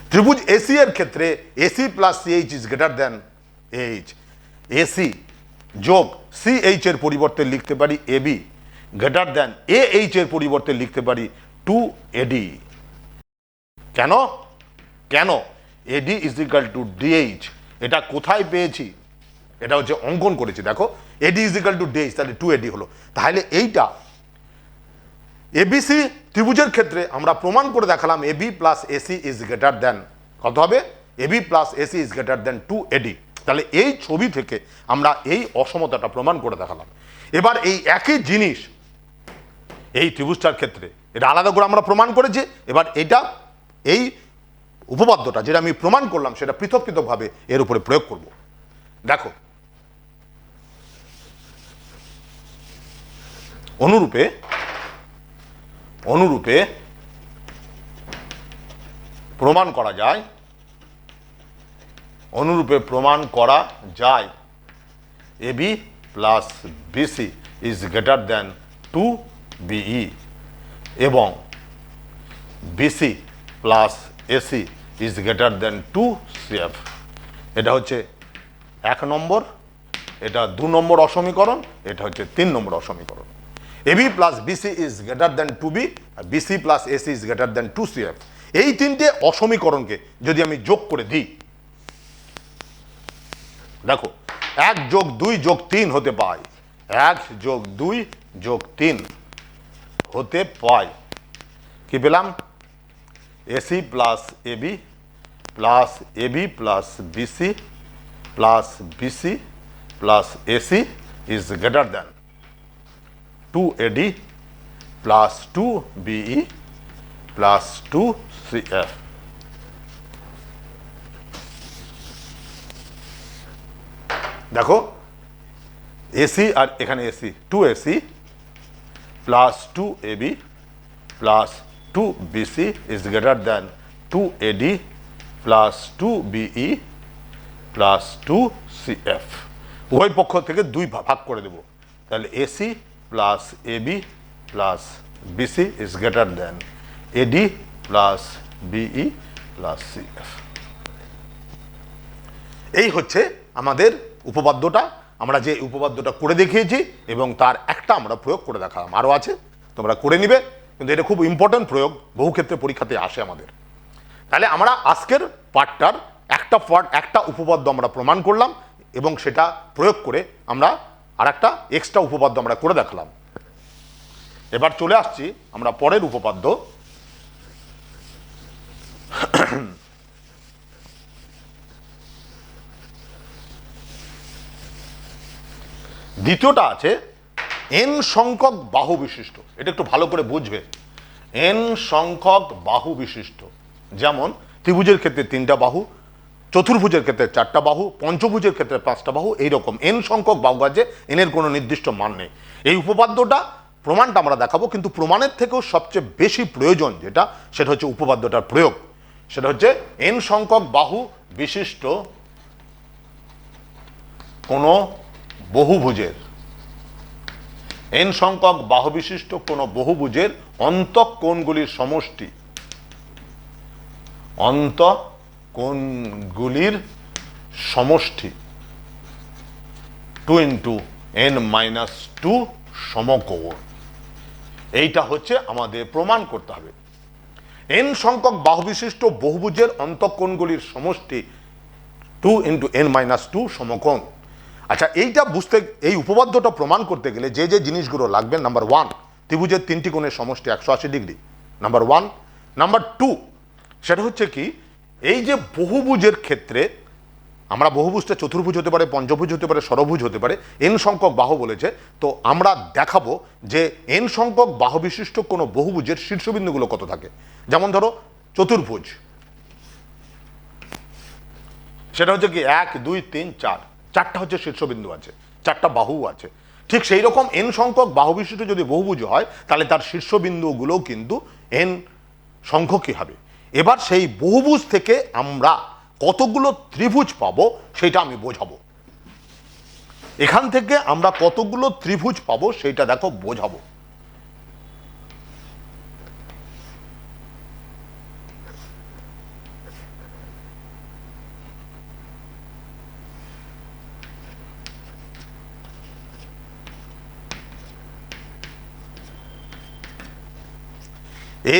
ত্রিভুজ এসি এর ক্ষেত্রে AC plus CH is greater than H. AC যোগ সিএইচ এর পরিবর্তে লিখতে পারি এবি, গ্রেটার দেন এইচ এর পরিবর্তে লিখতে পারি 2 এডি। কেন? এডি ইজ ইকাল টু ডিএইচ। এটা কোথায় পেয়েছি? এটা হচ্ছে অঙ্কন করেছি, দেখো এডি ইজ ইকাল টু ডিএইচ, তাহলে 2AD হলো। তাহলে এইটা এবিসি ত্রিভুজের ক্ষেত্রে আমরা প্রমাণ করে দেখালাম AB plus AC is greater than কত হবে? AB plus AC is greater than 2AD। তাহলে এই ছবি থেকে আমরা এই অসমতাটা প্রমাণ করে দেখালাম। এবার এই একই জিনিস এই ত্রিভুজটার ক্ষেত্রে এটা আলাদা করে আমরা প্রমাণ করেছি। এবার এটা এই উপপাদ্যটা যেটা আমি প্রমাণ করলাম সেটা পৃথক পৃথকভাবে এর উপরে প্রয়োগ করব। দেখো অনুরূপে প্রমাণ করা যায়, AB plus BC is greater than 2BE এবং BC plus AC is greater than 2CF। এটা হচ্ছে 1 নম্বর, এটা 2 নম্বর অসমীকরণ, এটা হচ্ছে 3 নম্বর অসমীকরণ। AB plus BC is greater than 2B আর BC plus AC is greater than 2CF। এই তিনটে অসমীকরণকে যদি আমি যোগ করে দিই, দেখো 1 যোগ 2 যোগ 3 হতে পায়, 1 যোগ 2 যোগ 3 হতে পায়, কি পেলাম? AC plus AB plus AB plus BC plus BC plus AC is greater than 2AD plus 2BE plus 2CF। দেখো এসি আর এখানে AC 2AC plus 2AB plus 2BC is greater than 2AD plus 2BE plus 2CF। উভয় পক্ষ থেকে 2 ভাগ করে দেব, তাহলে AC plus AB plus BC is greater than AD plus BE plus CF. এই হচ্ছে আমাদের উপপাদ্যটা। আমরা যে উপপাদ্যটা করে দেখিয়েছি এবং তার একটা আমরা প্রয়োগ করে দেখালাম, আরও আছে তোমরা করে নিবে, কিন্তু এটা খুব ইম্পর্টেন্ট প্রয়োগ, বহু ক্ষেত্রে পরীক্ষাতে আসে আমাদের। তাহলে আমরা আজকের পার্টটার একটা উপপাদ্য আমরা প্রমাণ করলাম এবং সেটা প্রয়োগ করে আমরা আর একটা এক্সট্রা উপপাদ্য আমরা করে দেখালাম। এবার চলে আসছি আমরা পরের উপপাদ্য। দ্বিতীয়টা আছে n সংখ্যক বাহু বিশিষ্ট। এটা একটু ভালো করে বুঝবে। n সংখ্যক বাহু বিশিষ্ট, যেমন ত্রিভুজের ক্ষেত্রে 3টা বাহু, চতুর্ভুজের ক্ষেত্রে 4টা বাহু, পঞ্চভুজের ক্ষেত্রে 5টা বাহু, এইরকম n সংখ্যক বাহু আছে, এর কোনো নির্দিষ্ট মান নেই। এই উপপাদ্যটা প্রমাণটা আমরা দেখাবো, কিন্তু প্রমাণের থেকেও সবচেয়ে বেশি প্রয়োজন যেটা, সেটা হচ্ছে উপপাদ্যটার প্রয়োগ। সেটা হচ্ছে n সংখ্যক বাহু বিশিষ্ট কোনো বহুভুজের, n সংখ্যক বাহু বিশিষ্ট কোনো বহুভুজের অন্তঃকোণগুলির সমষ্টি, অন্তঃকোণগুলির সমষ্টি 2 × n-2 সমকোণ। এইটা হচ্ছে আমাদের প্রমাণ করতে হবে। n সংখ্যক বাহু বিশিষ্ট বহুভুজের অন্তঃকোণগুলির সমষ্টি 2 × n-2 সমকোণ। আচ্ছা, এইটা বুঝতে, এই উপপাদ্যটা প্রমাণ করতে গেলে যে যে জিনিসগুলো লাগবে, নাম্বার 1 ত্রিভুজের 3টি কোণের সমষ্টি 180 ডিগ্রি, নাম্বার 1। নাম্বার 2 সেটা হচ্ছে কি, এই যে বহুভুজের ক্ষেত্রে আমরা বহুভুজটা চতুর্ভুজ হতে পারে, পঞ্চভুজ হতে পারে, ষড়ভুজ হতে পারে, n সংখ্যক বাহু বলেছে, তো আমরা দেখাবো যে n সংখ্যক বাহু বিশিষ্ট কোনো বহুভুজের শীর্ষবিন্দুগুলো কত থাকে। যেমন ধরো চতুর্ভুজ, সেটা হচ্ছে কি 1 2 3 4, 4টা হচ্ছে শীর্ষবিন্দু আছে, 4টা বাহু আছে। ঠিক সেই রকম n সংখ্যক বাহু বিশিষ্ট যদি বহুভুজ হয়, তাহলে তার শীর্ষবিন্দুগুলোও কিন্তু n সংখ্যকই হবে। এবার সেই বহুভুজ থেকে আমরা কতগুলো ত্রিভুজ পাবো সেটা আমি বোঝাবো। এখান থেকে আমরা কতগুলো ত্রিভুজ পাবো সেটা দেখো বোঝাবো।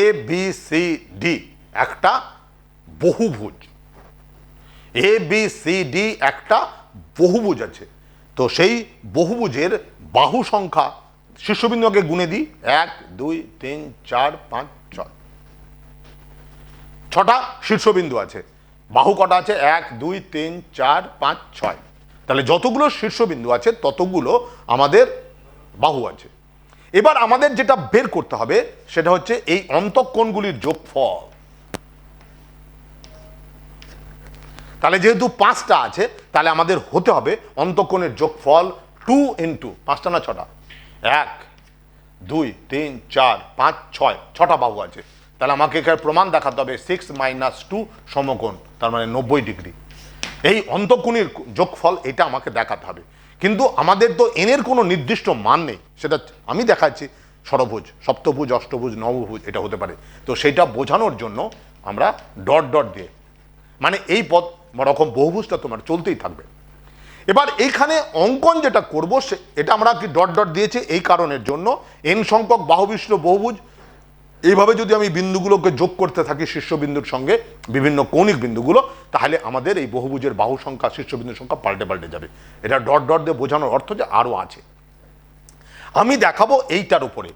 ABCD একটা বহুভুজ, ABCD একটা বহুভুজ আছে, তো সেই বহুভুজের বাহু সংখ্যা শীর্ষবিন্দু আগে গুণে দিই, 1 2 3 4 5 6, 6টা শীর্ষবিন্দু আছে। বাহু কটা আছে? 1 2 3 4 5 6। তাহলে যতগুলো শীর্ষবিন্দু আছে ততগুলো আমাদের বাহু আছে। এবার আমাদের যেটা বের করতে হবে সেটা হচ্ছে এই অন্তঃকোণগুলির যোগফল। তাহলে যেহেতু 5টা আছে তাহলে আমাদের হতে হবে অন্তঃকোণের যোগফল 2 ইন্টু 5টা না 6টা, 1 2 3 4 5 6, 6টা বাহু আছে। তাহলে আমাকে এখানে প্রমাণ দেখাতে হবে 6 - 2 সমকোণ, তার মানে 90 ডিগ্রি। এই অন্তঃকোণের যোগফল এটা আমাকে দেখাতে হবে। কিন্তু আমাদের তো এনের কোনো নির্দিষ্ট মান নেই, সেটা আমি দেখাচ্ছি। ষড়ভুজ, সপ্তভুজ, অষ্টভুজ, নবভুজ এটা হতে পারে। তো সেটা বোঝানোর জন্য আমরা ডট ডট দিয়ে, মানে এই পদ রকম বহুভুজটা তোমার চলতেই থাকবে। এবার এইখানে অঙ্কন যেটা করব এটা আমরা কি ডট ডট দিয়েছি এই কারণের জন্য, এন সংখ্যক বাহুবিশিষ্ট বহুভুজ, এইভাবে যদি আমি বিন্দুগুলোকে যোগ করতে থাকি শীর্ষবিন্দুর সঙ্গে বিভিন্ন কৌণিক বিন্দুগুলো, তাহলে আমাদের এই বহুভুজের বাহু সংখ্যা শীর্ষবিন্দুর সংখ্যা পাল্টে পাল্টে যাবে। এটা ডট ডট দিয়ে বোঝানোর অর্থ যে আরও আছে। আমি দেখাবো এইটার উপরে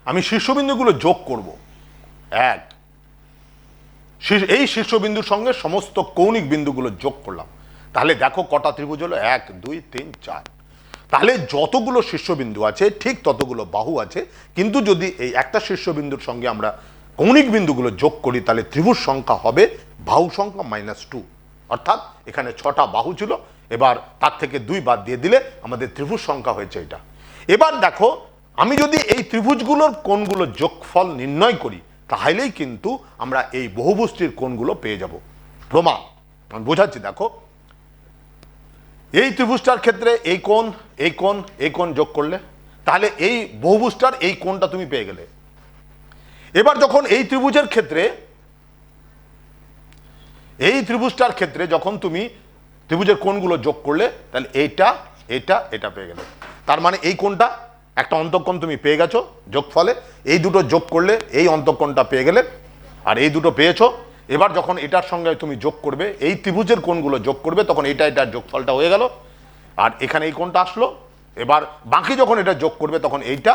আমি শীর্ষবিন্দুগুলো যোগ করব। এই শীর্ষবিন্দুর সঙ্গে সমস্ত কৌণিক বিন্দুগুলো যোগ করলাম, তাহলে দেখো কটা ত্রিভুজ হলো? 1 2 3 4। তাহলে যতগুলো শীর্ষবিন্দু আছে ঠিক ততগুলো বাহু আছে। কিন্তু যদি এই একটা শীর্ষবিন্দুর সঙ্গে আমরা কৌণিক বিন্দুগুলো যোগ করি তাহলে ত্রিভুজ সংখ্যা হবে বাহু সংখ্যা -2। অর্থাৎ এখানে 6টা বাহু ছিল, এবার তার থেকে 2 বাদ দিয়ে দিলে আমাদের ত্রিভুজ সংখ্যা হয়েছে এটা। এবার দেখো আমি যদি এই ত্রিভুজগুলোর কোণগুলো যোগফল নির্ণয় করি তাহলেই কিন্তু আমরা এই বহুভুজটির কোণগুলো পেয়ে যাব। প্রমাণ আমি বোঝাচ্ছি। দেখো এই ত্রিভুজটার ক্ষেত্রে এই কোণ, এই কোণ, এই কোণ যোগ করলে তাহলে এই বহুভুজটার এই কোণটা তুমি পেয়ে গেলে। এবার যখন এই ত্রিভুজের ক্ষেত্রে, এই ত্রিভুজটার ক্ষেত্রে যখন তুমি ত্রিভুজের কোণগুলো যোগ করলে তাহলে এইটা এটা এটা পেয়ে গেলে। তার মানে এই কোণটা একটা অন্তঃকোণ তুমি পেয়ে গেছো যোগফলে, এই দুটো যোগ করলে এই অন্তঃকোণটা পেয়ে গেলে, আর এই দুটো পেয়েছো। এবার যখন এটার সঙ্গে তুমি যোগ করবে, এই ত্রিভুজের কোণগুলো যোগ করবে, তখন এটার যোগফলটা হয়ে গেল, আর এখানে এই কোণটা আসলো। এবার বাকি যখন এটা যোগ করবে তখন এইটা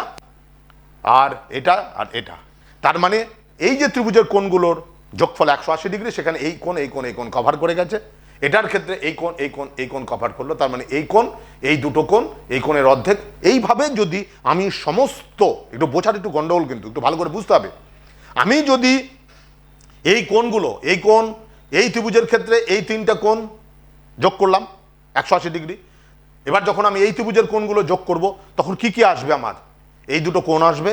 আর এটা আর এটা। তার মানে এই যে ত্রিভুজের কোণগুলোর যোগফল 180 ডিগ্রি, সেখানে এই কোণ এই কোণ এই কোণ কভার করে গেছে। এটার ক্ষেত্রে এই কোণ এই কোণ এই কোণ কভার করলো, তার মানে এই কোণ এই দুটো কোণ এই কোণের অর্ধেক। এইভাবে যদি আমি সমস্ত, একটু বোঝার একটু গন্ডগোল, কিন্তু একটু ভালো করে বুঝতে হবে। আমি যদি এই কোণগুলো, এই কোণ, এই ত্রিভুজের ক্ষেত্রে এই 3টা কোণ যোগ করলাম 180 ডিগ্রি। এবার যখন আমি এই ত্রিভুজের কোণগুলো যোগ করব তখন কি কি আসবে? আমার এই দুটো কোণ আসবে,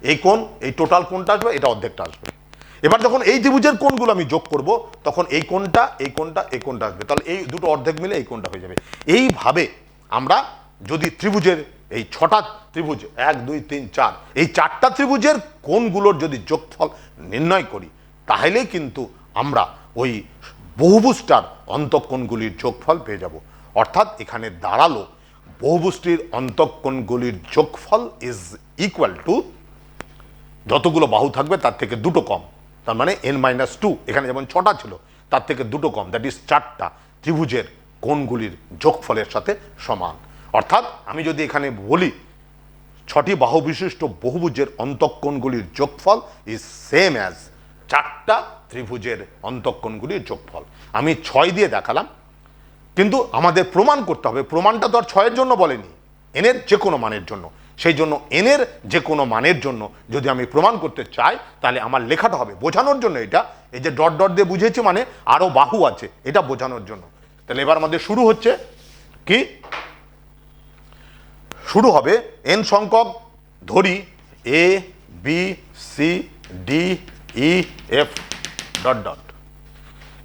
এই কোণ, এই টোটাল কোণটা আসবে, এটা অর্ধেকটা আসবে। এবার যখন এই ত্রিভুজের কোণগুলো আমি যোগ করব তখন এই কোণটা এই কোণটা এই কোণটা আসবে, তাহলে এই দুটো অর্ধেক মিলে এই কোণটা হয়ে যাবে। এইভাবে আমরা যদি ত্রিভুজের এই 6টা ত্রিভুজ 1 2 3 4 এই 4টা ত্রিভুজের কোণগুলোর যদি যোগফল নির্ণয় করি তাহলেই কিন্তু আমরা ওই বহুভুজটার অন্তঃকোণগুলির যোগফল পেয়ে যাব। অর্থাৎ এখানে দাঁড়ালো বহুভুজটির অন্তঃকোণগুলির যোগফল ইজ ইকুয়াল টু যতগুলো বাহু থাকবে তার থেকে দুটো কম, তার মানে n-2। এখানে যেমন 6টা ছিল তার থেকে দুটো কম, দ্যাট ইজ 4টা ত্রিভুজের কোণগুলির যোগফলের সাথে সমান। অর্থাৎ আমি যদি এখানে বলি 6টি বাহু বিশিষ্ট বহুভুজের অন্তঃকোণগুলির যোগফল ইজ সেম অ্যাজ 4টা ত্রিভুজের অন্তঃকোণগুলির যোগফল। আমি 6 দিয়ে দেখালাম, কিন্তু আমাদের প্রমাণ করতে হবে। প্রমাণটা তো আর 6-এর জন্য বলেনি, এনের যে কোনো মানের জন্য। সেই জন্য এনের যে কোনো মানের জন্য যদি আমি প্রমাণ করতে চাই তাহলে আমার লেখাটা হবে বোঝানোর জন্য। এটা এই যে ডট ডট দিয়ে বুঝেছি মানে আরো বাহু আছে, এটা বোঝানোর জন্য। তাহলে এবার আমাদের শুরু হচ্ছে কি? শুরু হবে এন সংখ্যক, ধরি A B C D E F dot dot.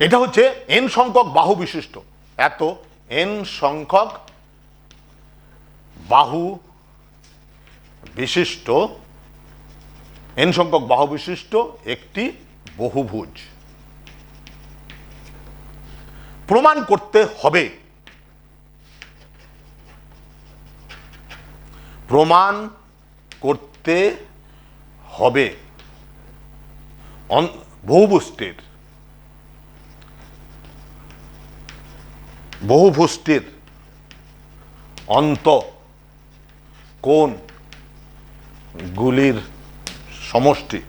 এটা হচ্ছে এন সংখ্যক বাহু বিশিষ্ট, এত এন সংখ্যক বাহু বিশিষ্ট, এন সংখ্যক বাহু বিশিষ্ট একটি বহুভুজ। প্রমাণ করতে হবে, প্রমাণ করতে হবে বহুভুজটির বহুভুষ্টির অন্ত কোণ গুলির সমষ্টি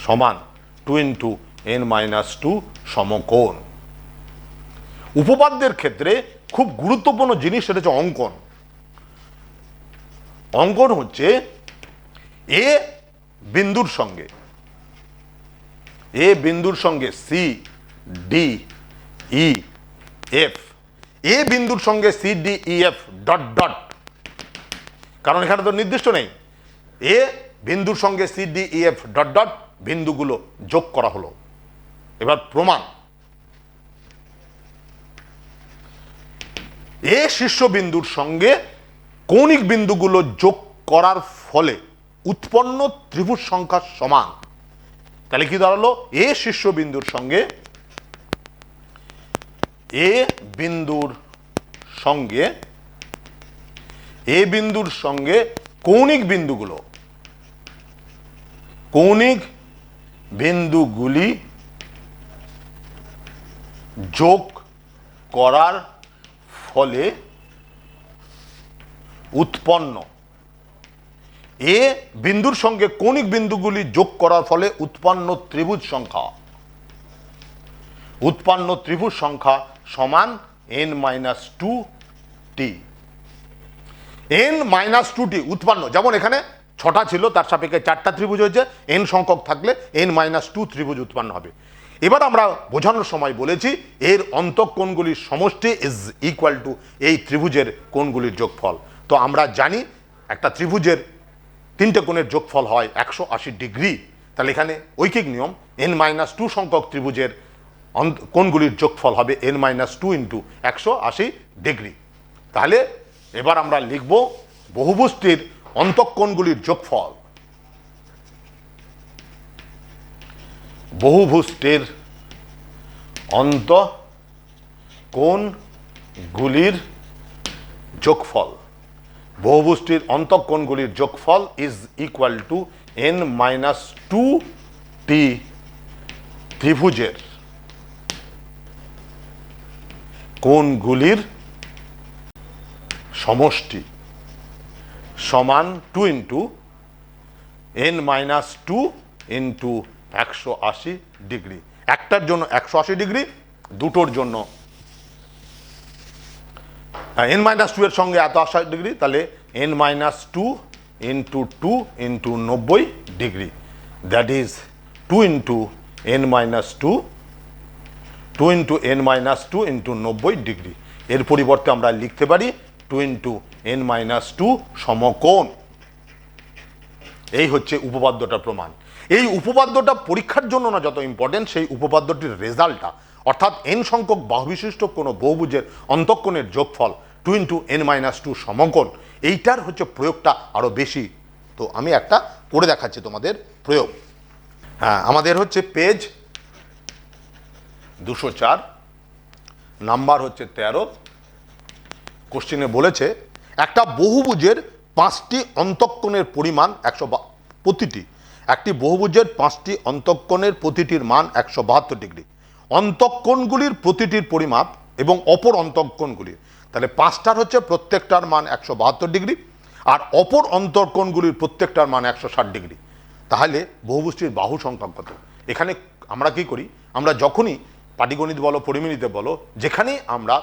সমান 2 ইন্টু n-2 সমকোণ। উপপাদ্যের ক্ষেত্রে খুব গুরুত্বপূর্ণ জিনিস সেটা হচ্ছে অঙ্কন। অঙ্কন হচ্ছে এ বিন্দুর সঙ্গে C D E F, A বিন্দুর সঙ্গে C D E F dot dot, কারণ এখানে তো নির্দিষ্ট নেই, এ বিন্দুর সঙ্গে C D E F dot dot বিন্দুগুলো যোগ করা হলো। এবার প্রমাণ, এ শীর্ষবিন্দুর সঙ্গে কৌণিক বিন্দুগুলো যোগ করার ফলে উৎপন্ন ত্রিভুজ সংখ্যা সমান। তাহলে কি দাঁড়ালো, এ শীর্ষবিন্দুর সঙ্গে কৌণিক বিন্দুগুলি যোগ করার ফলে উৎপন্ন, এ বিন্দুর সঙ্গে কৌণিক বিন্দুগুলি যোগ করার ফলে উৎপন্ন ত্রিভুজ সংখ্যা সমান n-2t। n-2t উৎপন্ন, যেমন এখানে 6টা ছিল তার সাপেক্ষে 4টা ত্রিভুজ হয়েছে, n সংখ্যক থাকলে n-2 ত্রিভুজ উৎপন্ন হবে। এবার আমরা বোঝানোর সময় বলেছি এর অন্তঃকোণগুলির সমষ্টি ইজ ইকুয়াল টু এই ত্রিভুজের কোণগুলির যোগফল। তো আমরা জানি একটা ত্রিভুজের 3টে কোণের যোগফল হয় 180 ডিগ্রি। তাহলে এখানে ঐকিক নিয়ম n-2 সংখ্যক ত্রিভুজের কোণগুলির যোগফল হবে n-2 ইন্টু 180 ডিগ্রি। তাহলে এবার আমরা লিখব বহুভুজটির অন্তঃকোণগুলির যোগফল। বহুভুজটির অন্তঃকোণগুলির যোগফল ইজ ইকুয়াল টু n-2t ত্রিভুজের কোণগুলির সমষ্টি সমান 2 ইন্টু n-2 ইন্টু 180 ডিগ্রি। একটার জন্য 180 ডিগ্রি, দুটোর জন্য n-2 এর সঙ্গে 180 ডিগ্রি, তাহলে n-2 into 2 into 90 degree, that is 2 into n-2 into 90 degree. এর পরিবর্তে আমরা লিখতে পারি 2 ইন্টু n-2 সমকোণ। এই হচ্ছে উপপাদ্যটার প্রমাণ। এই উপপাদ্যটা পরীক্ষার জন্য না যত ইম্পর্টেন্ট, সেই উপপাদ্যটির রেজাল্টটা, অর্থাৎ n সংখ্যক বাহুবিশিষ্ট কোনো বহুভুজের অন্তঃকোণের যোগফল 2 ইন্টু n-2 সমকোণ, এইটার হচ্ছে প্রয়োগটা আরো বেশি। তো আমি একটা করে দেখাচ্ছি তোমাদের প্রয়োগ। হ্যাঁ, আমাদের হচ্ছে পেজ 204, নাম্বার হচ্ছে 13। কোশ্চেনে বলেছে একটা বহুভুজের 5টি অন্তঃকোণের পরিমাণ একটি বহুভুজের 5টি অন্তঃকোণের প্রতিটির মান 172 ডিগ্রি। অন্তঃকোণগুলির প্রতিটির পরিমাপ এবং অপর অন্তঃকোণগুলির, তাহলে 5টার হচ্ছে প্রত্যেকটার মান 172 ডিগ্রি, আর অপর অন্তঃকোণগুলির প্রত্যেকটার মান 160 ডিগ্রি। তাহলে বহুভুজটির বাহু সংখ্যা কত? এখানে আমরা কি করি, আমরা যখনই পাটিগণিত বলো, পরিমিতিতে বলো, যেখানেই আমরা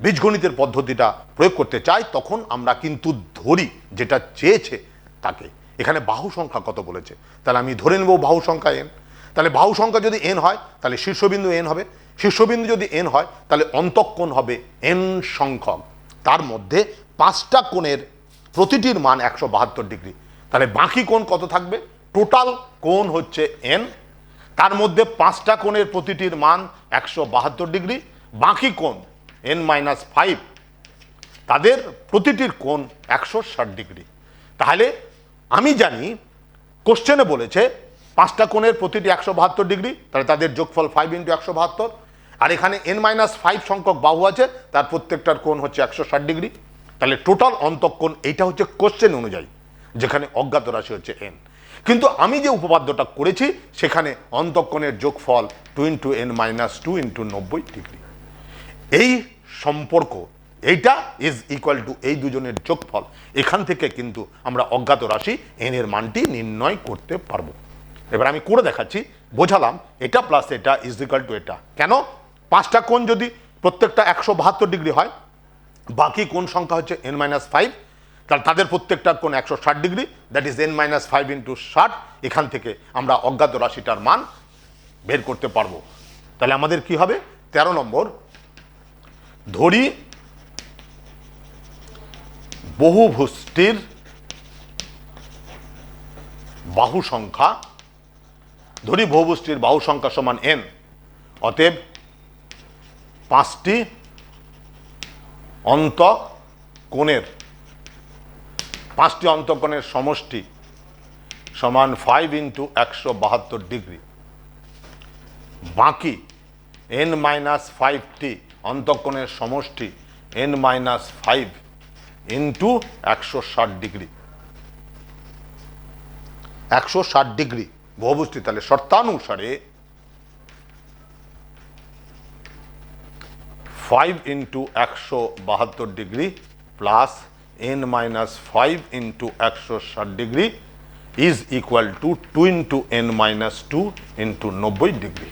বীজগণিতের পদ্ধতিটা প্রয়োগ করতে চাই, তখন আমরা কিন্তু ধরি যেটা চেয়েছে তাকে। এখানে বাহু সংখ্যা কত বলেছে, তাহলে আমি ধরে নেব বাহু সংখ্যা n। তাহলে বাহু সংখ্যা যদি n হয় তাহলে শীর্ষবিন্দু n হবে, শীর্ষবিন্দু যদি n হয় তাহলে অন্তঃকোণ হবে n সংখ্যক, তার মধ্যে 5টা কোণের প্রতিটির মান 172 ডিগ্রি। তাহলে বাকি কোণ কত থাকবে? টোটাল কোণ হচ্ছে n, তার মধ্যে 5টা কোণের প্রতিটির মান 172 ডিগ্রি, বাকি কোণ n-5 তাদের প্রতিটির কোণ 160 ডিগ্রি। তাহলে আমি জানি কোশ্চেনে বলেছে 5টা কোণের প্রতিটি 172 ডিগ্রি, তাহলে তাদের যোগফল 5 ইন্টু 172, আর এখানে n-5 সংখ্যক বাহু আছে, তার প্রত্যেকটার কোণ হচ্ছে 160 ডিগ্রি। তাহলে টোটাল অন্তঃকোণ এইটা হচ্ছে কোশ্চেন অনুযায়ী, যেখানে অজ্ঞাত রাশি হচ্ছে n। কিন্তু আমি যে উপপাদ্যটা করেছি সেখানে অন্তঃকোণের যোগফল 2 ইন্টু n-2 ইন্টু 90 ডিগ্রি। এই সম্পর্ক এইটা ইজ ইকুয়াল টু এই দুজনের যোগফল। এখান থেকে কিন্তু আমরা অজ্ঞাত রাশি এন এর মানটি নির্ণয় করতে পারবো। এবার আমি করে দেখাচ্ছি, বোঝালাম এটা প্লাস এটা ইজ ইকুয়াল টু এটা। কেন? পাঁচটা কোণ যদি প্রত্যেকটা 172 ডিগ্রি হয়, বাকি কোণ সংখ্যা হচ্ছে n-5, তাহলে তাদের প্রত্যেকটা কোণ 160 degree, that is n-5 into 60। এখান থেকে আমরা অজ্ঞাত রাশিটার মান বের করতে পারবো। তাহলে আমাদের কি হবে? 13 নম্বর, ধরি বহুভুজটির বাহু সংখ্যা, ধরি বহুভুজটির বাহু সংখ্যা সমান n, অতএব 5টি অন্তঃকোণের সমষ্টি সমান 5 ইন্টু 172 ডিগ্রি। বাকি n-5টি অন্তঃকোণের সমষ্টি n-5 ইন্টু 160 ডিগ্রি। 160 ডিগ্রি বহুভুজটি, তাহলে শর্তানুসারে 5 into 172 degree plus n-5 into 160 degree is equal two 2 into n-2 into 90 degree.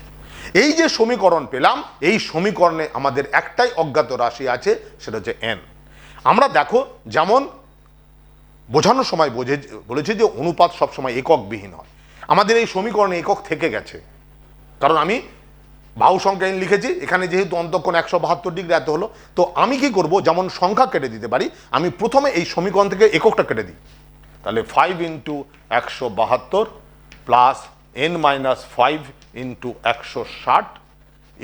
এই যে সমীকরণ পেলাম, এই সমীকরণে আমাদের একটাই অজ্ঞাত রাশি আছে, সেটা হচ্ছে n। আমরা দেখো, যেমন বোঝানোর সময় বলেছি যে অনুপাত সবসময় এককবিহীন হয়। আমাদের এই সমীকরণে একক থেকে গেছে, কারণ আমি বাহু সংখ্যা n লিখেছি, এখানে যেহেতু অন্তঃকোণ 172 ডিগ্রি এত হলো। তো আমি কি করব, যেমন সংখ্যা কেটে দিতে পারি, আমি প্রথমে এই সমীকরণ থেকে এককটা কেটে দিই। তাহলে 5 into 172 plus n-5 into 160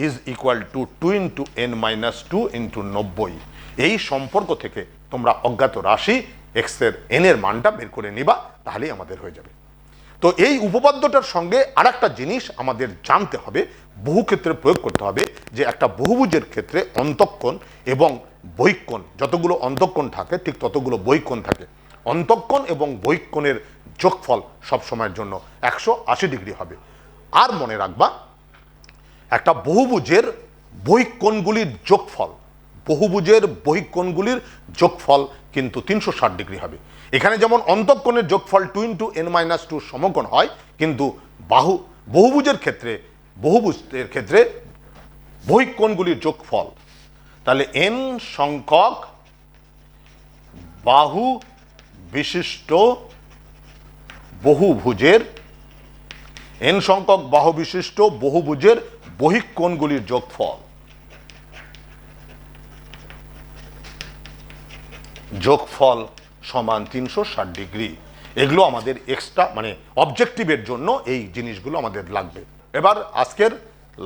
is equal two 2 into n-2 into 90। এই সম্পর্ক থেকে তোমরা অজ্ঞাত রাশি এক্স এর এন এর মানটা বের করে নিবা, তাহলেই আমাদের হয়ে যাবে। তো এই উপপাদ্যটার সঙ্গে আর একটা জিনিস আমাদের জানতে হবে, বহু ক্ষেত্রে প্রয়োগ করতে হবে, যে একটা বহুভুজের ক্ষেত্রে অন্তঃকোণ এবং বহিঃকোণ, যতগুলো অন্তঃকোণ থাকে ঠিক ততগুলো বহিঃকোণ থাকে। অন্তঃকোণ এবং বহিঃকোণের যোগফল সবসময়ের জন্য 180 ডিগ্রি হবে। আর মনে রাখবা, একটা বহুভুজের বহিঃকোণগুলির যোগফল, বহুভুজের বহিঃকোণগুলির যোগফল কিন্তু 360 ডিগ্রি হবে। এখানে যেমন অন্তঃকোণের যোগফল 2 ইন্টু n-2 সমকোণ হয়, কিন্তু বহুভুজের ক্ষেত্রে বহিঃকোণগুলির যোগফল, তাহলে n সংখ্যক বাহু বিশিষ্ট বহুভুজের বহিঃকোণগুলির যোগফল সমান 360 ডিগ্রি। এগুলো আমাদের এক্সট্রা মানে অবজেক্টিভের জন্য এই জিনিসগুলো আমাদের লাগবে। এবার আজকের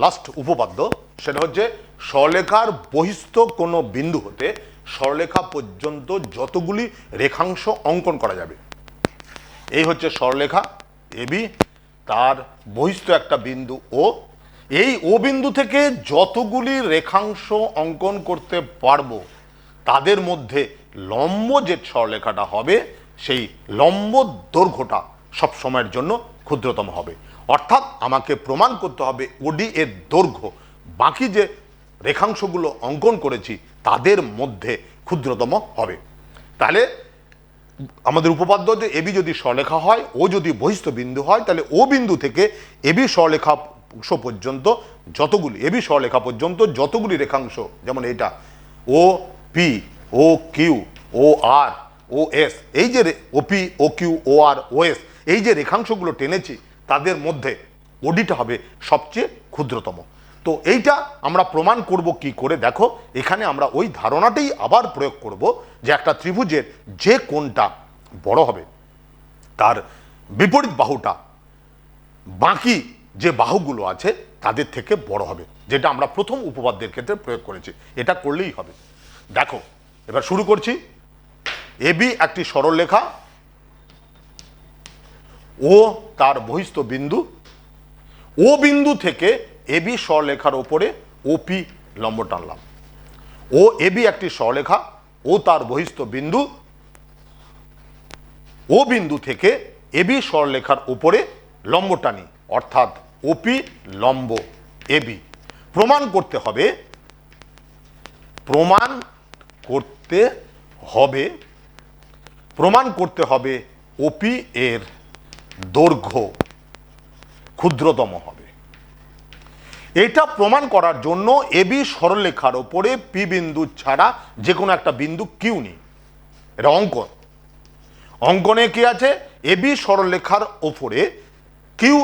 লাস্ট উপপাদ্য, সেটা হচ্ছে সরলরেখার বহিস্থ কোনো বিন্দু হতে সরলরেখা পর্যন্ত যতগুলি রেখাংশ অঙ্কন করা যাবে। এই হচ্ছে সরলরেখা এবি, তার বহিস্থ একটা বিন্দু ও। এই ও বিন্দু থেকে যতগুলি রেখাংশ অঙ্কন করতে পারবো, তাদের মধ্যে লম্ব যে সরলরেখাটা হবে, সেই লম্ব দৈর্ঘ্যটা সব সময়ের জন্য ক্ষুদ্রতম হবে। অর্থাৎ আমাকে প্রমাণ করতে হবে ওডি এর দৈর্ঘ্য বাকি যে রেখাংশগুলো অঙ্কন করেছি তাদের মধ্যে ক্ষুদ্রতম হবে। তাহলে আমাদের উপপাদ্য যে এবি যদি সরলরেখা হয়, ও যদি বহিস্থ বিন্দু হয়, তাহলে ও বিন্দু থেকে এবি সরলরেখা পর্যন্ত যতগুলি রেখাংশ, যেমন এটা ও পি, ও কিউ, ও আর, ও এস, এই যে ও পি, ও কিউ, ও আর, ও এস, এই যে রেখাংশগুলো টেনেছি, তাদের মধ্যে ওডিটা হবে সবচেয়ে ক্ষুদ্রতম। তো এইটা আমরা প্রমাণ করব কি করে? দেখো, এখানে আমরা ওই ধারণাটাই আবার প্রয়োগ করব যে একটা ত্রিভুজের যে কোণটা বড় হবে, তার বিপরীত বাহুটা বাকি যে বাহুগুলো আছে তাদের থেকে বড় হবে, যেটা আমরা প্রথম উপপাদ্যের ক্ষেত্রে প্রয়োগ করেছি। এটা করলেই হবে। দেখো, এবার শুরু করছি। এবি একটি সরলরেখা, ও তার বহিস্থ বিন্দু, ও বিন্দু থেকে এবি সরলরেখার ওপরে ওপি লম্ব টানলাম। ও এবি একটি সরলরেখা, ও তার বহিস্থ বিন্দু, ও বিন্দু থেকে এবি সরলরেখার উপরে লম্ব টানি, অর্থাৎ ওপি লম্ব এবি। প্রমাণ করতে হবে প্রমাণ করতে হবে ওপি এর দৈর্ঘ্য ক্ষুদ্রতম হবে। এটা প্রমাণ করার জন্য এবি সরলরেখার ওপরে পি বিন্দু ছাড়া যে কোনো একটা বিন্দু কিউ নি। এটা অঙ্কনে কি আছে, এবি সরলরেখার ওপরে কিউ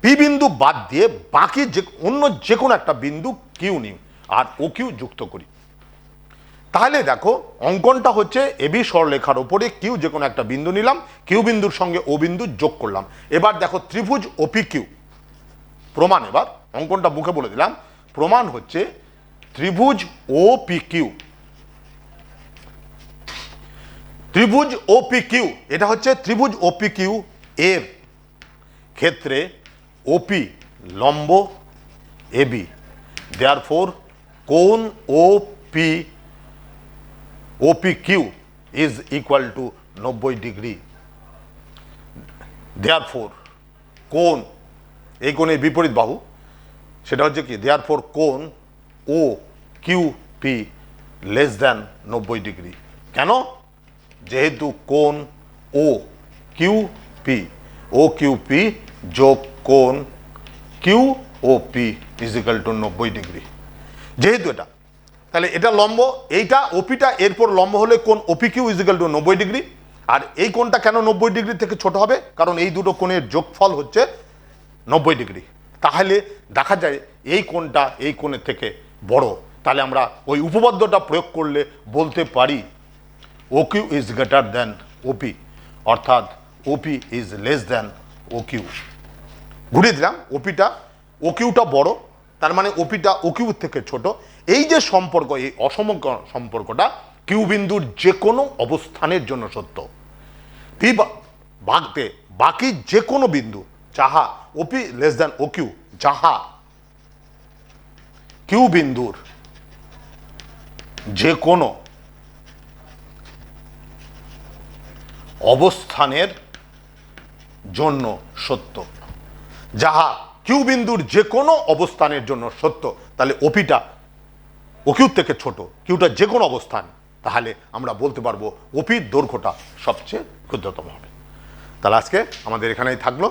পি বিন্দু বাদ দিয়ে বাকি অন্য যে কোনো একটা বিন্দু কিউ নি আর ও কিউ যুক্ত করি। তাহলে দেখো অঙ্কনটা হচ্ছে এবি সরলরেখার ওপরে কিউ যে কোনো একটা বিন্দু নিলাম, কিউ বিন্দুর সঙ্গে ও বিন্দু যোগ করলাম। এবার দেখো ত্রিভুজ ওপি কিউ প্রমাণ। এবার অঙ্কনটা মুখে বলে দিলাম, প্রমাণ হচ্ছে ত্রিভুজ ওপি কিউ। ত্রিভুজ ওপি কিউ, এটা হচ্ছে ত্রিভুজ ওপি কিউ এর ক্ষেত্রে ওপি লম্ব এবি, দেয়ারফোর কোণ OP Q is equal to 90 degree. Therefore কোণ, এই কোণের বিপরীত বাহু, সেটা হচ্ছে কি, দেয়ারফোর কোণ O Q P less than 90 degree. কেন? যেহেতু কোণ ও কিউ পি যোগ কোণ Q O P is equal to 90 degree. যেহেতু এটা, তাহলে এটা লম্ব, এইটা ওপিটা এরপর লম্ব হলে কোণ OP Q is equal to 90 degree. আর এই কোণটা কেন 90 ডিগ্রি থেকে ছোট হবে? কারণ এই দুটো কোণের যোগফল হচ্ছে 90 ডিগ্রি। তাহলে দেখা যায় এই কোণটা এই কোণের থেকে বড়। তাহলে আমরা ওই উপপাদ্যটা প্রয়োগ করলে বলতে পারি O Q is greater than OP, অর্থাৎ OP is less than O Q. ঘুরিয়ে দিলাম, ও কিউটা বড়, তার মানে ওপিটা ও কিউর থেকে ছোট। এই যে সম্পর্ক, এই অসম সম্পর্কটা কিউ বিন্দুর যে কোনো অবস্থানের জন্য সত্য। ভাগতে বাকি যে কোনো বিন্দু যাহা ওপি লেস দ্যান ও কিউ, যাহা কিউ বিন্দুর যে কোনো অবস্থানের জন্য সত্য, যাহা কিউ বিন্দুর যে কোনো অবস্থানের জন্য সত্য। তাহলে ওপিটা ও কিউর থেকে ছোট, কিউটা যে কোনো অবস্থান, তাহলে আমরা বলতে পারবো ওপির দৈর্ঘ্যটা সবচেয়ে ক্ষুদ্রতম হবে। তাহলে আজকে আমাদের এখানেই থাকলো।